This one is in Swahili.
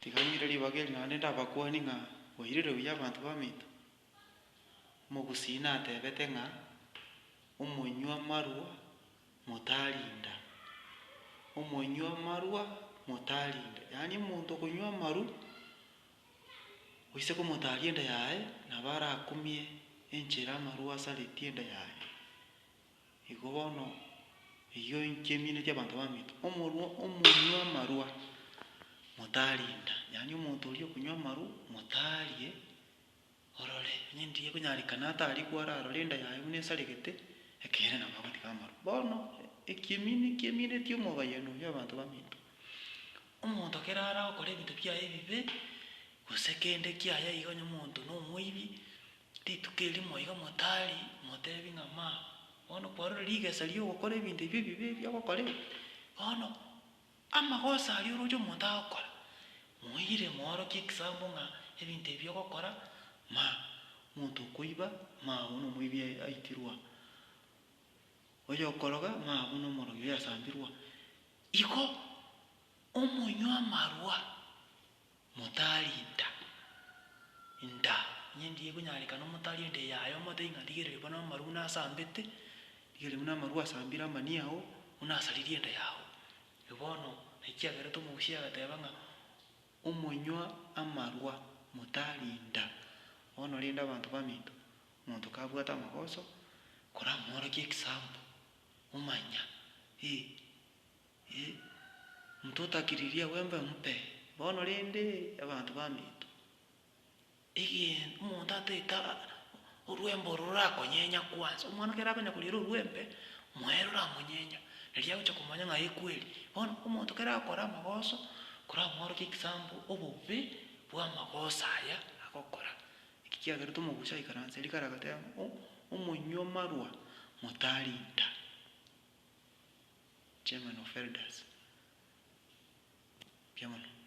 Tikamira libageli nande abakwani nga oirire buya abantu bamitu mogusina atebete nga omonywa marwa motalinda omonywa marwa motalinda yani omonto konywa maru oise komotalienda yaye nabara akumie enchera marwa asareti enda yaye igo bono iyo nkemine tia abantu bamitu omonywa marwa motalinda yani omonto oria okunywa maru motalie orore nyendie kunyarikana atari kwara arore enda yaye buna esaregete ekere nabo agotika amaru bono ekiemine tia omogayeno bia abantu bamitu omonto kerara gokora ebinto biaye ebibe gose kende kiaye igo onye omonto na omoibi rituko erimo iga motari motebi ng'a ma bono kwarora rigesa ria ogokora ebinto ebi ebibe ebia ogokora bono amagosa aria oroche omonto agokora moire moorokie ekisambo ng'a ebinto ebi ogokora ma omonto okoiba ma buna omoibi aitirwa oyo okoroga ma buna omorogi oyasambirwa igo omonywa marwa motalinda nda nyendie konyarekana omotari ende yaye omotebia ng'a rigereri bono amaru buna asambete rigereri buna amaru asambire amani ao buna asaririe enda yago bono naki kiagerete omogusia agateba ng'a omonywa amarwa motalinda bono rende abanto bamitu omonto kabwate amagoso koramworokia ekisambo omanya ntwe otakiriria wembe mpe bono rende abanto bamitu omonto ataeta orwembe rorakonyenya kwanza omwana kera akonya koriera orwembe moero oramonyenya riria agocha komanya ng'a kweri bono omonto kera agokora amagoso koramworokia ekisambo obobe bwa amagoso aya agokora eki kiagerete omogusia aikaransa rikara agateba omonywa marwa motalinda. Chairman of Elders. Piamono.